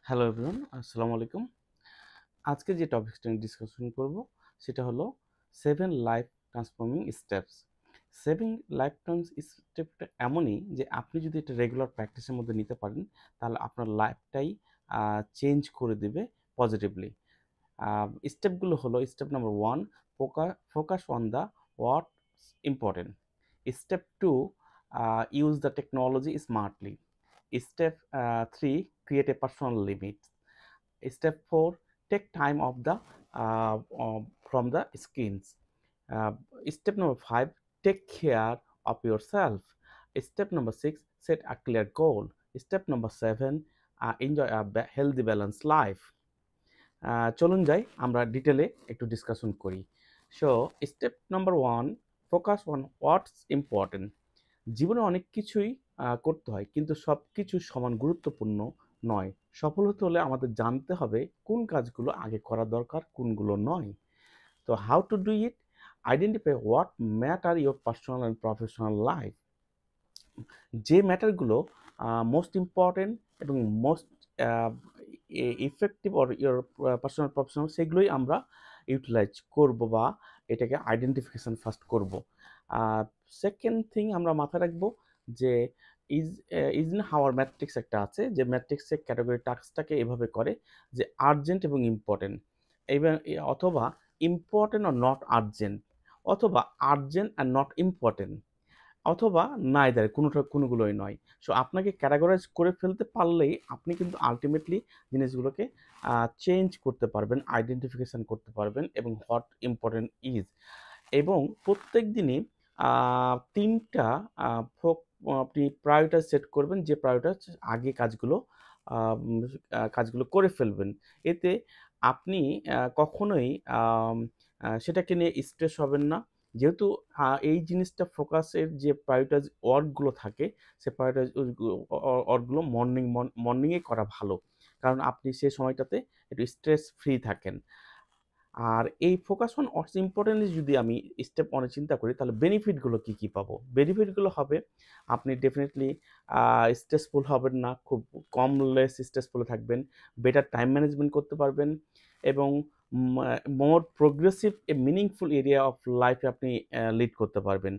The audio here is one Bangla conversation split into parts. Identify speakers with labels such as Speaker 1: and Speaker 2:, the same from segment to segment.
Speaker 1: হ্যালো এভরিওয়ান, আসসালামু আলাইকুম। আজকে যে টপিকসটা নিয়ে ডিসকাশন করব সেটা হলো 7 life transforming steps. 7 life trans স্টেপটা এমনই যে আপনি যদি এটা রেগুলার প্র্যাকটিসের মধ্যে নিতে পারেন তাহলে আপনার লাইফটাই চেঞ্জ করে দেবে পজিটিভলি। স্টেপগুলো হলো step number 1, focus on the what's important. Step 2, use the technology smartly. Step 3, create a personal limit. Step 4, take time of the from the screens. Uh, Step number 5, take care of yourself. Step number 6, set a clear goal. Step number 7, enjoy a healthy balanced life. চলুন যাই আমরা ডিটেলে একটু ডিসকাশন করি। So step number 1, focus on what's important. জীবনে অনেক কিছুই করতে হয়, কিন্তু সব কিছু সমান গুরুত্বপূর্ণ নয়। সফল হতে হলে আমাদের জানতে হবে কোন কাজগুলো আগে করা দরকার, কোনগুলো নয়। তো how to do it? Identify what matter your personal and professional life. যে ম্যাটারগুলো মোস্ট ইম্পর্টেন্ট এবং most effective or your personal professional, সেগুলোই আমরা ইউটিলাইজ করব বা এটাকে আইডেন্টিফিকেশন ফার্স্ট করব। সেকেন্ড থিং আমরা মাথায় রাখবো যে ইজ ইন হাওয়ার ম্যাট্রিক্স একটা আছে, যে ম্যাট্রিক্সের ক্যাটাগরি টাস্কটাকে এভাবে করে যে আর্জেন্ট এবং ইম্পর্টেন্ট, এবং অথবা ইম্পর্টেন্ট আর নট আর্জেন্ট, অথবা আর্জেন্ট আর নট ইম্পর্টেন্ট, অথবা নাইদার, কোনোগুলোই নয়। সো আপনাকে ক্যাটাগরাইজ করে ফেলতে পারলেই আপনি কিন্তু আলটিমেটলি জিনিসগুলোকে চেঞ্জ করতে পারবেন, আইডেন্টিফিকেশান করতে পারবেন এবং হোয়াট ইম্পর্টেন্ট ইজ। এবং প্রত্যেক দিনই 3টা আপনি প্রায়োরিটাইজ সেট করবেন, যে প্রায়োরিটাইজ আগে কাজগুলো করে ফেলবেন। এতে আপনি কখনোই সেটাকে নিয়ে স্ট্রেস হবেন না। যেহেতু এই জিনিসটা ফোকাসের যে প্রায়োরিটাইজ ওয়ার্কগুলো থাকে, সে প্রায়োরিটাইজ ওয়ার্কগুলো মর্নিংয়ে করা ভালো। কারণ আপনি সে সময়টাতে একটু স্ট্রেস ফ্রি থাকেন। আর এই ফোকাস অন হোয়াটস ইম্পর্টেন্টলি যদি আমি স্টেপ 1 এ চিন্তা করি, তাহলে বেনিফিটগুলো কী, কী পাবো? বেনিফিটগুলো হবে আপনি ডেফিনিটলি স্ট্রেসফুল হবেন না, খুব লেস স্ট্রেসফুল থাকবেন, বেটার টাইম ম্যানেজমেন্ট করতে পারবেন এবং more progressive a meaningful area of লাইফে আপনি লিড করতে পারবেন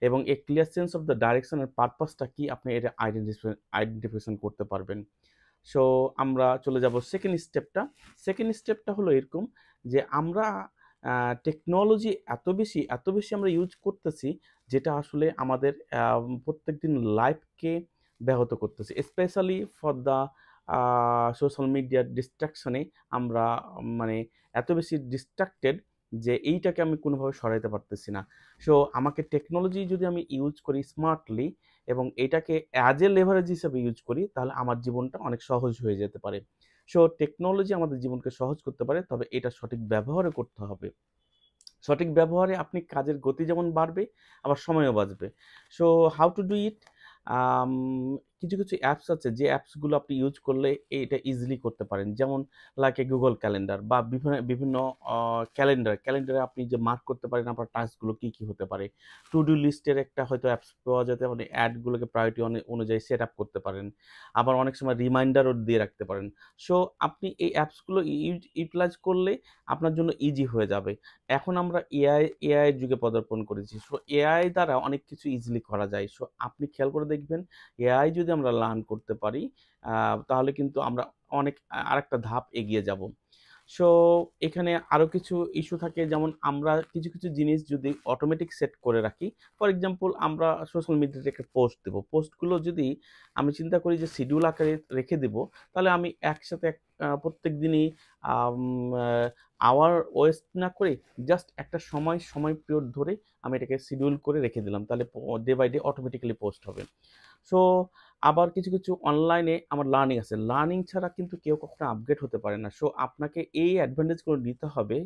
Speaker 1: এবং a clear sense of the direction এর পারপাসটা কি আপনি এটা আইডেন্টিফিকেশন করতে পারবেন। সো আমরা চলে যাব সেকেন্ড স্টেপটা। সেকেন্ড স্টেপটা হলো এরকম যে আমরা টেকনোলজি এত বেশি আমরা ইউজ করতেছি, যেটা আসলে আমাদের প্রত্যেকদিন লাইফকে ব্যাহত করতেছে। স্পেশালি ফর দ্য সোশ্যাল মিডিয়ার ডিস্ট্রাকশনে আমরা মানে এত বেশি ডিস্ট্রাক্টেড যে এইটাকে আমি কোনোভাবে সরাইতে পারতেছি না। সো আমাকে টেকনোলজি যদি আমি ইউজ করি স্মার্টলি এবং এটাকে অ্যাজ এ লেভারেজ হিসেবে ইউজ করি, তাহলে আমার জীবনটা অনেক সহজ হয়ে যেতে পারে। সো টেকনোলজি আমাদের জীবনকে সহজ করতে পারে, তবে এটা সঠিক ব্যবহারে করতে হবে। সঠিক ব্যবহারে আপনি কাজের গতি যেমন বাড়বে, আবার সময়ও বাঁচবে। So how to do it? Um কিছু অ্যাপস আছে, যে অ্যাপসগুলো আপনি ইউজ করলে এটা ইজিলি করতে পারেন। যেমন লাইক এ Google ক্যালেন্ডার বা বিভিন্ন আ ক্যালেন্ডারে আপনি যে মার্ক করতে পারেন আপনার টাস্কগুলো কী, কী হতে পারে। টু ডু লিস্টের একটা হয়তো অ্যাপস পাওয়া যেতে পারে, অ্যাডগুলোকে প্রায়োরিটি অনুযায়ী সেট আপ করতে পারেন। আবার অনেক সময় রিমাইন্ডারও দিয়ে রাখতে পারেন। সো আপনি এই অ্যাপসগুলো ইউটিলাইজ করলে আপনার জন্য ইজি হয়ে যাবে। এখন আমরা এআই এর যুগে পদার্পণ করেছি। সো এআই দ্বারা অনেক কিছু ইজিলি করা যায়। সো আপনি খেয়াল করে দেখবেন, এআই যদি আমরা লার্ন করতে পারি, আ তাহলে কিন্তু আমরা অনেক আরেকটা ধাপ এগিয়ে যাব। সো এখানে আরো কিছু ইস্যু থাকে, যেমন আমরা কিছু জিনিস যদি অটোমেটিক সেট করে রাখি। ফর এক্সাম্পল, আমরা সোশ্যাল মিডিয়াতে একটা পোস্ট দেব। পোস্টগুলো যদি আমি চিন্তা করি যে শিডিউল আকারে রেখে দেব, তাহলে আমি একসাথে প্রত্যেক দিনই আম আ আওয়ার ওয়েস্ট না করে জাস্ট একটা সময় পিরিয়ড ধরে আমি এটাকে শিডিউল করে রেখে দিলাম। তাহলে day by day automatically post হবে। সো আবার কিছু অনলাইনে আমার লার্নিং আছে। লার্নিং ছাড়া কিন্তু কেউ কখনো আপগ্রেড হতে পারে না। সো আপনাকে এই অ্যাডভান্টেজগুলো নিতে হবে।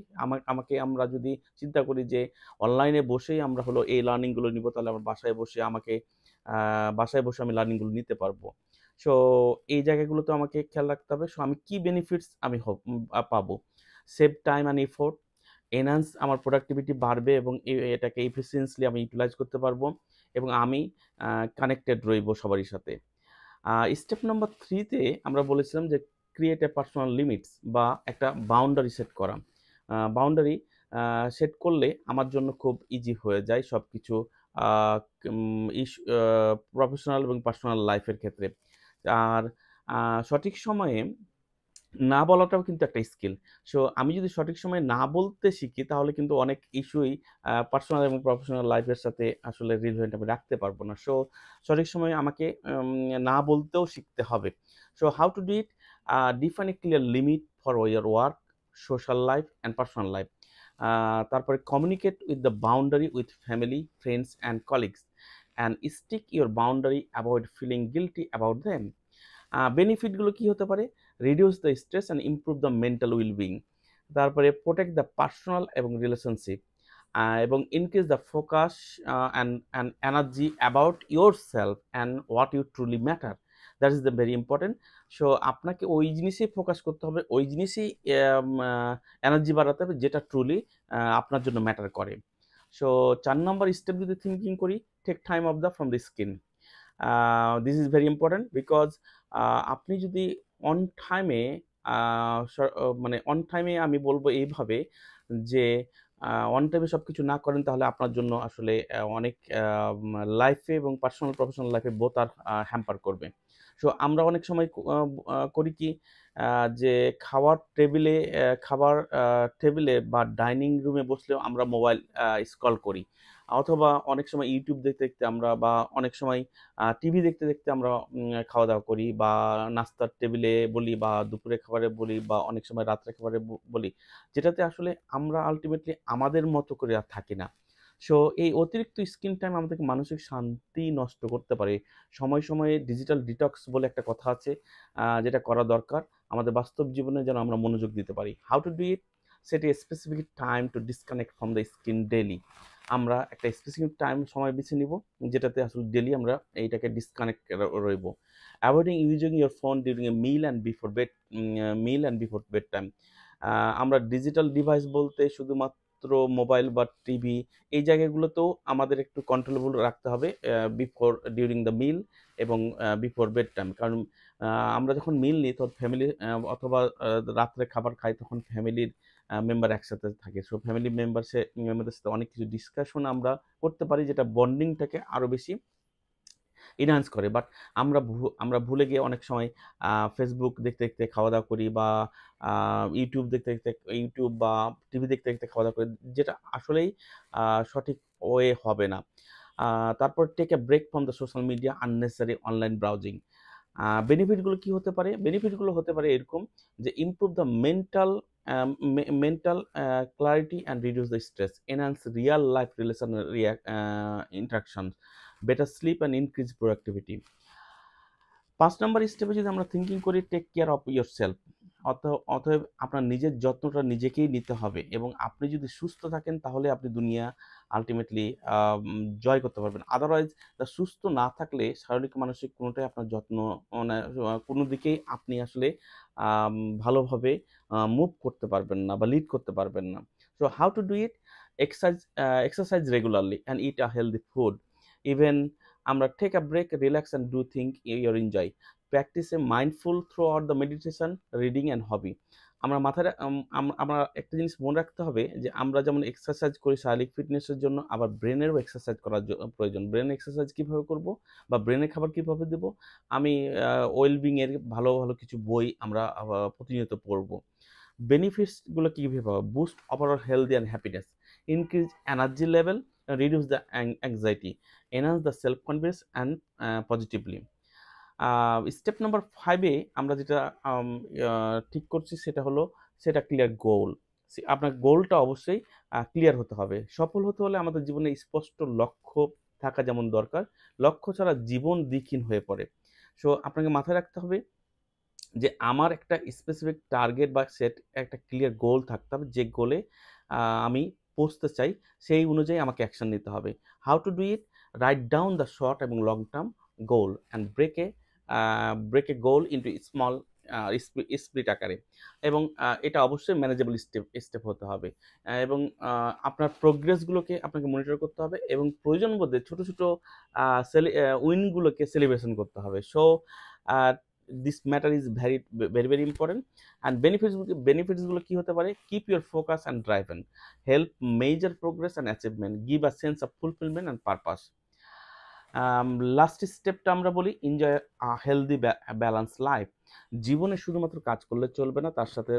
Speaker 1: আমরা যদি চিন্তা করি যে অনলাইনে বসেই আমরা হলো এই লার্নিংগুলো নিবো, তাহলে আমার বাসায় বসে আমি লার্নিংগুলো নিতে পারবো। সো এই জায়গাগুলোতে আমাকে খেয়াল রাখতে হবে। সো আমি কি বেনিফিটস আমি পাবো? Save time and effort, enhance আমার প্রোডাক্টিভিটি বাড়বে এবং এটাকে এফিসিয়েন্টলি আমি ইউটিলাইজ করতে পারবো এবং আমি কানেক্টেড রইবো সবারই সাথে। স্টেপ নাম্বার 3 তে আমরা বলেছিলাম যে ক্রিয়েট এ পার্সোনাল লিমিটস বা একটা বাউন্ডারি সেট করা। বাউন্ডারি সেট করলে আমার জন্য খুব ইজি হয়ে যায় সব কিছু প্রফেশনাল এবং পার্সোনাল লাইফের ক্ষেত্রে। আর সঠিক সময়ে না বলাটাও কিন্তু একটা স্কিল। সো আমি যদি সঠিক সময়ে না বলতে শিখি তাহলে কিন্তু অনেক ইস্যুই পার্সোনাল এবং প্রফেশনাল লাইফের সাথে আসলে রিলেভেন্ট আমি রাখতে পারবো না। সো সঠিক সময়ে আমাকে না বলতেও শিখতে হবে। So how to do it? Define a clear limit for your work, social life and personal life. তারপরে communicate with the boundary with family, friends and colleagues and stick your boundary avoid feeling guilty about them. বেনিফিটগুলো কি হতে পারে? Reduce the stress and improve the mental wellbeing. তারপরে প্রোটেক্ট দ্য পার্সোনাল এবং রিলেশনশিপ এবং increase the focus and energy about yourself and what you truly matter. That is the very important. So আপনাকে ওই জিনিসেই ফোকাস করতে হবে, ওই জিনিসেই এনার্জি বাড়াতে হবে যেটা ট্রুলি আপনার জন্য ম্যাটার করে। সো 4 নম্বর স্টেপ যদি থিঙ্কিং করি, take time off the from the screen. This is very important because আপনি যদি অন টাইমে মানে অন টাইমে আমি বলবো এইভাবে যে অন টাইমে সব কিছু না করেন তাহলে আপনার জন্য আসলে অনেক লাইফে এবং পার্সোনাল প্রফেশনাল লাইফে বোথ আর হ্যাম্পার করবে। সো আমরা অনেক সময় করি কি যে খাবার টেবিলে বা ডাইনিং রুমে বসলেও আমরা মোবাইল স্ক্রল করি, অথবা অনেক সময় ইউটিউব দেখতে দেখতে আমরা বা অনেক সময় টিভি দেখতে দেখতে আমরা খাওয়া দাওয়া করি, বা নাস্তার টেবিলে বলি বা দুপুরে খাবারে বলি বা অনেক সময় রাত্রে খাবারে বলি, যেটাতে আসলে আমরা আলটিমেটলি আমাদের মতো করে আর থাকি না। সো এই অতিরিক্ত স্ক্রিন টাইম আমাদেরকে মানসিক শান্তি নষ্ট করতে পারে। সময়ে সময়ে ডিজিটাল ডিটক্স বলে একটা কথা আছে, যেটা করা দরকার আমাদের বাস্তব জীবনে যেন আমরা মনোযোগ দিতে পারি। How to do it? Set a specific time to disconnect from the screen daily. আমরা একটা স্পেসিফিক সময় বেছে নিব যেটাতে আসলে ডেইলি আমরা এইটাকে ডিসকানেক্ট রইব। Avoiding using your phone during a meal and before bed time. আমরা ডিজিটাল ডিভাইস বলতে শুধুমাত্র মোবাইল বা টিভি, এই জায়গাগুলোতেও আমাদের একটু কন্ট্রোলেবল রাখতে হবে ডিউরিং দ্য মিল এবং বিফোর বেড টাইম। কারণ আমরা যখন মিল নিই তখন ফ্যামিলি অথবা রাত্রে খাবার খাই তখন ফ্যামিলির মেম্বার একসাথে থাকে। সো ফ্যামিলি মেম্বারদের সাথে অনেক কিছু ডিসকাশন আমরা করতে পারি যেটা বন্ডিংটাকে আরও বেশি এনহান্স করে। বাট আমরা ভুলে গিয়ে অনেক সময় ফেসবুক দেখতে দেখতে খাওয়া দাওয়া করি, বা ইউটিউব বা টিভি দেখতে দেখতে খাওয়া দাওয়া করি, যেটা আসলেই সঠিক ওয়ে হবে না। তারপর take a break from the social media, unnecessary online browsing. বেনিফিটগুলো কি হতে পারে? বেনিফিটগুলো হতে পারে এরকম যে improve the mental clarity and reduce the stress, enhance real life relation interaction, better sleep and increase productivity. 5 number স্টেপে যদি আমরা থিঙ্কিং করি, take care of yourself. অতএব আপনার নিজের যত্নটা নিজেকেই নিতে হবে, এবং আপনি যদি সুস্থ থাকেন তাহলে আপনি দুনিয়া আলটিমেটলি জয় করতে পারবেন। আদারওয়াইজ সুস্থ না থাকলে শারীরিক মানসিক কোনোটাই আপনার যত্ন মানে কোনো দিকেই আপনি আসলে ভালোভাবে মুভ করতে পারবেন না বা লিড করতে পারবেন না। So how to do it? Exercise regularly and eat a healthy food. Even আমরা take a break, relax and do think your enjoy. Practice a mindful throughout the meditation, reading and hobby. আমরা মাথায় আমরা একটা জিনিস মনে রাখতে হবে যে আমরা যেমন এক্সারসাইজ করি শারীরিক ফিটনেসের জন্য, আবার ব্রেনেরও এক্সারসাইজ করার প্রয়োজন। ব্রেন এক্সারসাইজ কীভাবে করব বা ব্রেনের খাবার কীভাবে দেবো? আমি ওয়েলবিংয়ের ভালো ভালো কিছু বই আমরা প্রতিনিয়ত পড়ব। বেনিফিটসগুলো কীভাবে পাবো? Boost overall healthy and happiness, increase energy level, reduce the anxiety, enhance the self confidence and positively. Step number 5-এ আমরা যেটা ঠিক করছি সেটা হলো সেটা ক্লিয়ার গোল। আপনার গোলটা অবশ্যই ক্লিয়ার হতে হবে। সফল হতে হলে আমাদের জীবনে স্পষ্ট লক্ষ্য থাকা যেমন দরকার, লক্ষ্য ছাড়া জীবন দিকহীন হয়ে পড়ে। সো আপনাকে মাথায় রাখতে হবে যে আমার একটা স্পেসিফিক টার্গেট বা একটা ক্লিয়ার গোল থাকতে হবে, যে গোলে আমি পৌঁছতে চাই সেই অনুযায়ী আমাকে অ্যাকশন নিতে হবে। How to do it? Write down the short এবং long term goal and break a goal into small split আকারে, এবং এটা অবশ্যই ম্যানেজেবল স্টেপ হতে হবে, এবং আপনার প্রোগ্রেসগুলোকে আপনাকে মনিটর করতে হবে, এবং প্রয়োজন বোধে ছোটো ছোটো উইনগুলোকে সেলিব্রেশন করতে হবে। So this matter is very important. And বেনিফিটসগুলো কি হতে পারে? Keep your focus and drive in, help major progress and achievement, give a sense of fulfilment and purpose. Last স্টেপটা আমরা বলি এনজয় হেলদি ব্যালেন্স লাইফ। জীবনে শুধুমাত্র কাজ করলে চলবে না, তার সাথে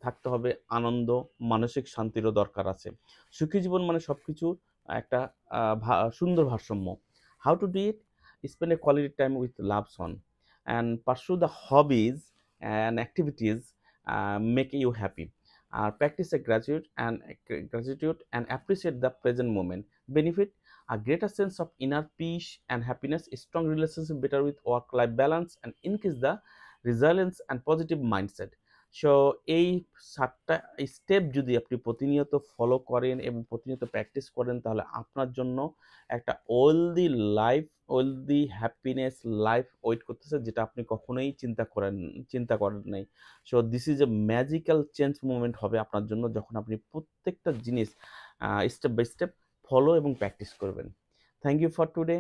Speaker 1: থাকতে হবে আনন্দ, মানসিক শান্তিরও দরকার আছে। সুখী জীবন মানে সব কিছুর একটা সুন্দর ভারসাম্য। How to do it? Spend a quality time with loves one and pursue the hobbies and activities make you happy, আর practice a gratitude and appreciate the present moment. Benefit: a greater sense of inner peace and happiness, a strong relationship better with work-life balance, and increase the resilience and positive mindset. So এই 7টা স্টেপ যদি আপনি প্রতিনিয়ত ফলো করেন এবং প্রতিনিয়ত প্র্যাকটিস করেন, তাহলে আপনার জন্য একটা ওয়েলদি হ্যাপিনেস লাইফ ওয়েট করতেছে, যেটা আপনি কখনোই চিন্তা করেন নাই। So this is a magical change movement হবে আপনার জন্য, যখন আপনি প্রত্যেকটা জিনিস স্টেপ বাই স্টেপ ফলো এবং প্র্যাকটিস করবেন। Thank you for today.